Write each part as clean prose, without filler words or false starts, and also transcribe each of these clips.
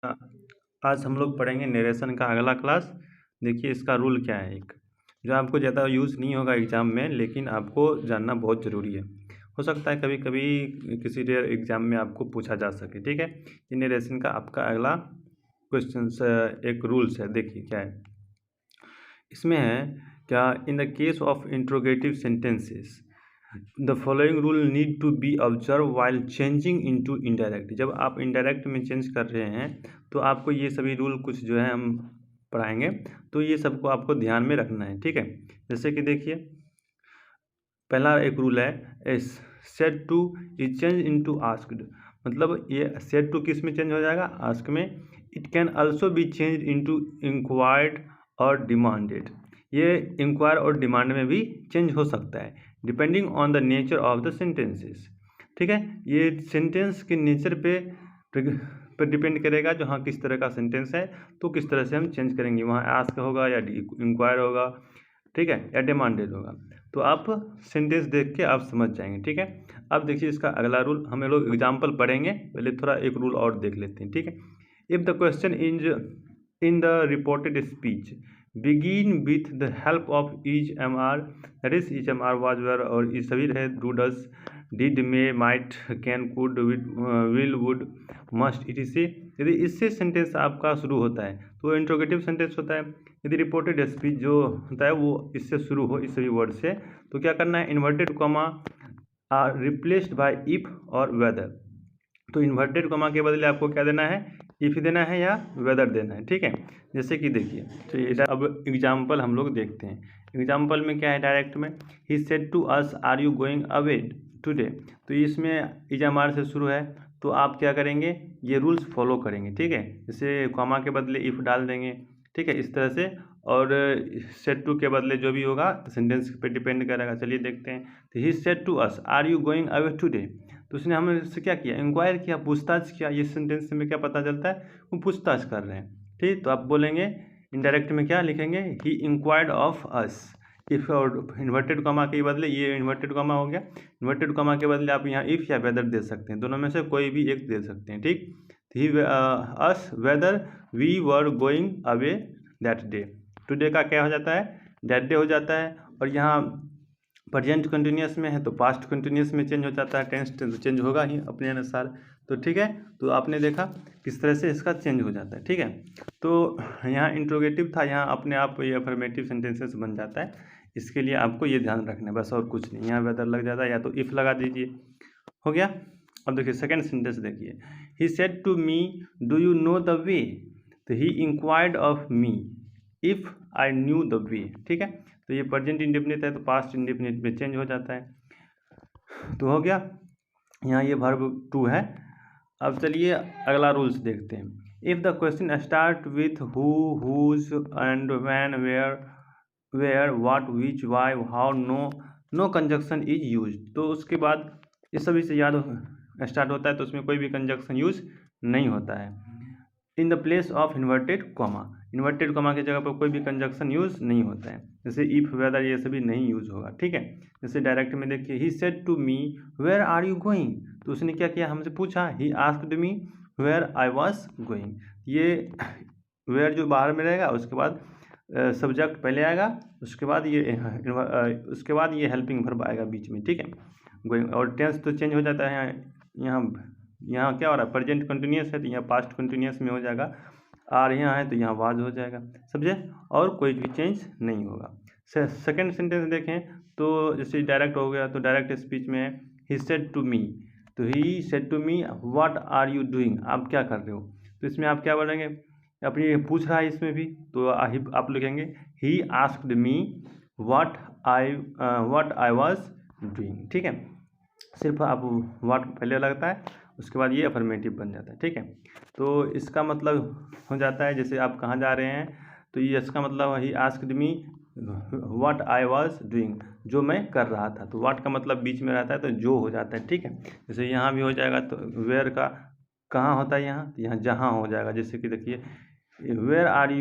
अ, आज हम लोग पढ़ेंगे नरेशन का अगला क्लास। देखिए इसका रूल क्या है, एक जो आपको ज़्यादा यूज़ नहीं होगा एग्ज़ाम में, लेकिन आपको जानना बहुत ज़रूरी है। हो सकता है कभी कभी किसी रेयर एग्ज़ाम में आपको पूछा जा सके। ठीक है, ये नरेशन का आपका अगला क्वेश्चन एक रूल्स है। देखिए क्या है इसमें है, क्या in the case of interrogative sentences the following rule need to be observe while changing into indirect. जब आप इनडायरेक्ट में चेंज कर रहे हैं तो आपको ये सभी रूल कुछ जो है हम पढ़ाएंगे, तो ये सबको आपको ध्यान में रखना है। ठीक है, जैसे कि देखिए पहला एक रूल है said two is change into asked. मतलब ये सेड टू किस में चेंज हो जाएगा, आस्क में। It can also be change into inquired और डिमांडेड। ये इंक्वायर और डिमांड में भी चेंज हो सकता है depending on the nature of the sentences. ठीक है, ये सेंटेंस के नेचर पे डिपेंड करेगा, जो हाँ किस तरह का सेंटेंस है तो किस तरह से हम चेंज करेंगे। वहाँ आस्क होगा या इंक्वायर होगा, ठीक है, या डिमांडेड होगा। तो आप सेंटेंस देख के आप समझ जाएंगे। ठीक है, अब देखिए इसका अगला रूल हम लोग एग्जाम्पल पढ़ेंगे, पहले थोड़ा एक रूल और देख लेते हैं। ठीक है, if the question in the reported speech begin with the help of is am are, that is is am are was were, और ये सभी रहे do does did may might can could will would must etc. यदि इससे sentence आपका शुरू होता है तो इंट्रोगेटिव सेंटेंस होता है। यदि रिपोर्टेड स्पीच जो होता है वो इससे शुरू हो, इस सभी वर्ड से, तो क्या करना है, inverted comma are replaced by if और वेदर। तो इन्वर्टेड कॉमा के बदले आपको क्या देना है, इफ देना है या वेदर देना है। ठीक है, जैसे कि देखिए, तो ये अब एग्जाम्पल हम लोग देखते हैं। एग्जाम्पल में क्या है, डायरेक्ट में he said to us are you going away today. तो इसमें इजामार से शुरू है, तो आप क्या करेंगे, ये रूल्स फॉलो करेंगे। ठीक है, जैसे कॉमा के बदले इफ डाल देंगे, ठीक है, इस तरह से। और सेड टू के बदले जो भी होगा सेंटेंस पे डिपेंड करेगा। चलिए देखते हैं, तो he said to us are you going away today. तो उसने हमें इससे क्या किया, इंक्वायर किया, पूछताछ किया। ये सेंटेंस में क्या पता चलता है, वो पूछताछ कर रहे हैं। ठीक, तो आप बोलेंगे इनडायरेक्ट में क्या लिखेंगे, ही इंक्वायर्ड ऑफ अस। इफ और इन्वर्टेड कॉमा के बदले, ये इन्वर्टेड कॉमा हो गया, इन्वर्टेड कॉमा के बदले आप यहाँ इफ या वेदर दे सकते हैं, दोनों में से कोई भी एक दे सकते हैं। ठीक, ही अस whether we were going away that day. Today का क्या हो जाता है, दैट डे हो जाता है। और यहाँ प्रेजेंट कंटिन्यूस में है तो पास्ट कंटिन्यूस में चेंज हो जाता है, टेंस तो चेंज होगा ही अपने अनुसार। तो ठीक है, तो आपने देखा किस तरह से इसका चेंज हो जाता है। ठीक है, तो यहाँ इंट्रोगेटिव था, यहाँ अपने आप ये अफर्मेटिव सेंटेंसेस बन जाता है। इसके लिए आपको ये ध्यान रखना है, बस और कुछ नहीं। यहाँ वेदर लग जाता है या तो इफ़ लगा दीजिए, हो गया। अब देखिए सेकेंड सेंटेंस देखिए, he said to me do you know the way. तो he inquired of me if I knew the way. ठीक है, तो ये प्रेजेंट इंडेफिनिट है तो पास्ट इंडेफिनिट में चेंज हो जाता है। तो हो गया, यहाँ ये वर्ब टू है। अब चलिए अगला रूल्स देखते हैं। If the question start with who, whose and when, where what which why how, no conjunction is use. तो उसके बाद इस सभी से याद स्टार्ट होता है तो उसमें कोई भी कंजक्शन यूज नहीं होता है। In the place of inverted comma, inverted comma की जगह पर कोई भी कंजक्शन यूज नहीं होता है, जैसे इफ वेदर ये सभी नहीं यूज होगा। ठीक है, जैसे डायरेक्ट में देखिए, he said to me where are you going. तो उसने क्या किया, हमसे पूछा, he asked me where I was going. ये वेयर जो बाहर में रहेगा, उसके बाद सब्जेक्ट पहले आएगा, उसके बाद ये हेल्पिंग वर्ब आएगा बीच में। ठीक है, गोइंग, और टेंस तो चेंज हो जाता है। यहाँ क्या हो रहा है, प्रेजेंट कंटिन्यूस है तो यहाँ पास्ट कंटिन्यूस में हो जाएगा, और यहाँ है तो यहाँ वाज हो जाएगा, समझे, और कोई भी चेंज नहीं होगा। सेकेंड सेंटेंस देखें तो जैसे डायरेक्ट हो गया, तो डायरेक्ट स्पीच में ही सेड टू मी, तो he said to me what are you doing, आप क्या कर रहे हो। तो इसमें आप क्या बोलेंगे, अपनी पूछ रहा है इसमें भी, तो आप लिखेंगे ही asked me what I was doing. ठीक है, सिर्फ आप व्हाट पहले लगता है, उसके बाद ये अफर्मेटिव बन जाता है। ठीक है, तो इसका मतलब हो जाता है, जैसे आप कहाँ जा रहे हैं, तो ये इसका मतलब ही asked me what I was doing, जो मैं कर रहा था। तो व्हाट का मतलब बीच में रहता है तो जो हो जाता है। ठीक है, जैसे यहाँ भी हो जाएगा, तो वेयर का कहाँ होता है, यहाँ तो यहाँ जहाँ हो जाएगा। जैसे कि देखिए, वेयर आर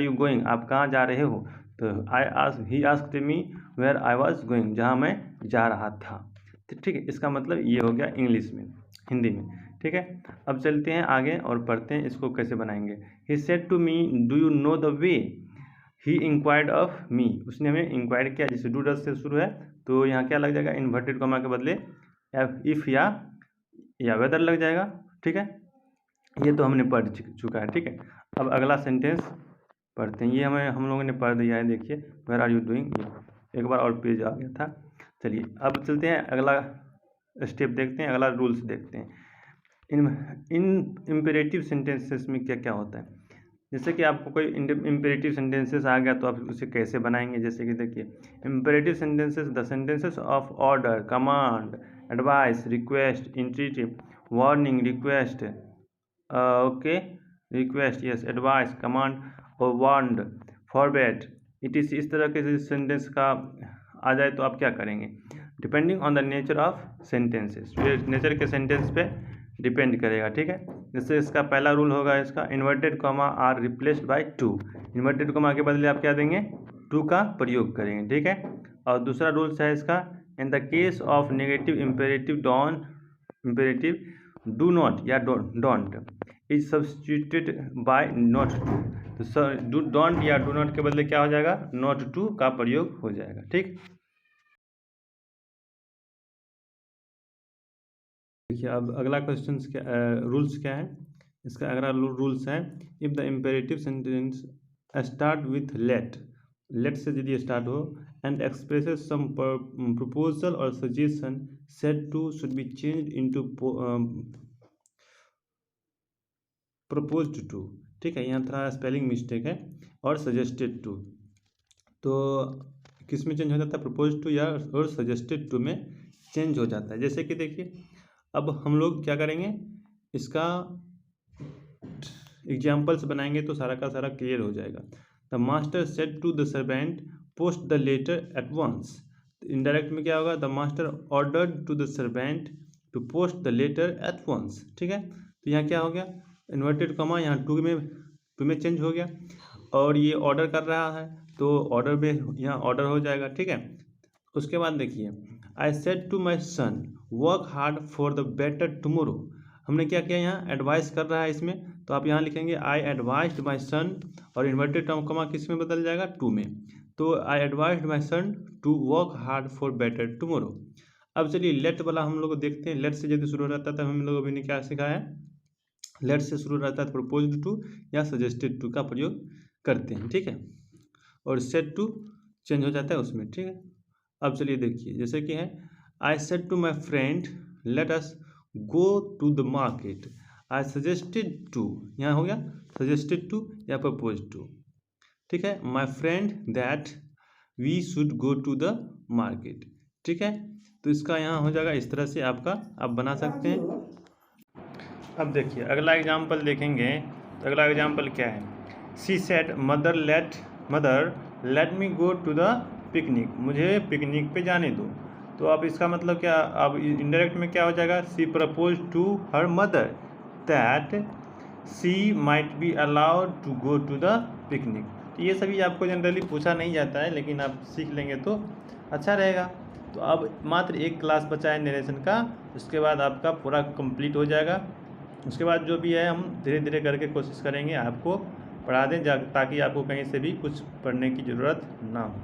यू गोइंग, आप कहाँ जा रहे हो। तो he asked me where I was going, जहाँ मैं जा रहा था। ठीक है, इसका मतलब ये हो गया इंग्लिश में, हिंदी में। ठीक है। अब चलते हैं आगे और पढ़ते हैं इसको कैसे बनाएंगे। He said to me do you know the way, he inquired of me, उसने हमें इंक्वायर किया, जैसे डू डज से शुरू है तो यहाँ क्या लग जाएगा, इन्वर्टेड कॉमा के बदले इफ़ या वेदर लग जाएगा, ठीक है। ये तो हमने पढ़ चुका है, ठीक है। अब अगला सेंटेंस पढ़ते हैं, ये हम लोगों ने पढ़ दिया है, देखिए वेयर आर यू डूइंग, एक बार और पेज आ गया था। चलिए अब चलते हैं अगला स्टेप देखते हैं, अगला रूल्स देखते हैं। इन इम्पेरेटिव सेंटेंसेस में क्या क्या होता है। जैसे कि आपको कोई इम्पेरेटिव सेंटेंसेस आ गया तो आप उसे कैसे बनाएंगे। जैसे कि देखिए imperative sentences, the sentences of order, command, advice, request, entreaty, warning, request, okay, request, yes, advice, command और वार्नड, फॉरबेड, इस तरह के सेंटेंस का आ जाए तो आप क्या करेंगे, depending on the nature of sentences, nature के सेंटेंस पे डिपेंड करेगा, ठीक है। जैसे इसका पहला रूल होगा, इसका inverted comma are replaced by to, inverted comma के बदले आप क्या देंगे, टू का प्रयोग करेंगे, ठीक है। और दूसरा रूल्स है इसका, in the case of negative imperative do not या don't is substituted by not to, तो डोंट या डू नॉट के बदले क्या हो जाएगा, नॉट टू का प्रयोग हो जाएगा, ठीक। देखिए अब अगला क्वेश्चन क्या, रूल्स क्या है इसका, अगला रूल्स है, if the imperative sentence start with let से यदि स्टार्ट हो एंड एक्सप्रेसेस सम प्रपोजल और suggestion, said to should be changed into proposed to, ठीक है। यहाँ थोड़ा स्पेलिंग मिस्टेक है, और सजेस्टेड टू, तो किस में चेंज हो जाता है, प्रपोज टू या और सजेस्टेड टू में चेंज हो जाता है। जैसे कि देखिए अब हम लोग क्या करेंगे, इसका एग्जाम्पल्स बनाएंगे तो सारा का सारा क्लियर हो जाएगा। The master said to the servant post the letter at once, indirect में क्या होगा, the master ordered to the servant to post the letter at once, ठीक है। तो यहाँ क्या हो गया, इन्वर्टेड कॉमा यहाँ टू में चेंज हो गया, और ये ऑर्डर कर रहा है तो ऑर्डर में यहाँ ऑर्डर हो जाएगा, ठीक है। उसके बाद देखिए, I said to my son work hard for the better tomorrow, हमने क्या किया, यहाँ एडवाइस कर रहा है इसमें, तो आप यहाँ लिखेंगे आई एडवाइज्ड माई सन, और इन्वर्टेड कॉमा किस में बदल जाएगा, टू में, तो I advised my son to work hard for better tomorrow. अब चलिए लेट वाला हम लोग देखते हैं, लेट से यदि शुरू रहता था, हम लोग अभी ने क्या सिखाया है, लेट से शुरू रहता है प्रपोज्ड टू या सजेस्टेड टू का प्रयोग करते हैं, ठीक है, और सेड टू चेंज हो जाता है उसमें, ठीक है। अब चलिए देखिए, जैसे कि है, I said to my friend let us go to the market, I suggested to, यहाँ हो गया सजेस्टेड टू या प्रपोज टू, ठीक है, my friend that we should go to the market, ठीक है। तो इसका यहाँ हो जाएगा, इस तरह से आपका आप बना सकते हैं। अब देखिए अगला एग्जाम्पल देखेंगे, तो अगला एग्जाम्पल क्या है, she said mother let me go to the picnic, मुझे पिकनिक पे जाने दो, तो अब इसका मतलब क्या, अब इनडायरेक्ट में क्या हो जाएगा, she proposed to her mother that she might be allowed to go to the picnic. तो ये सभी आपको जनरली पूछा नहीं जाता है, लेकिन आप सीख लेंगे तो अच्छा रहेगा। तो अब मात्र एक क्लास बचा है नरेशन का, उसके बाद आपका पूरा कंप्लीट हो जाएगा। उसके बाद जो भी है हम धीरे धीरे करके कोशिश करेंगे आपको पढ़ा दें, ताकि आपको कहीं से भी कुछ पढ़ने की ज़रूरत ना हो।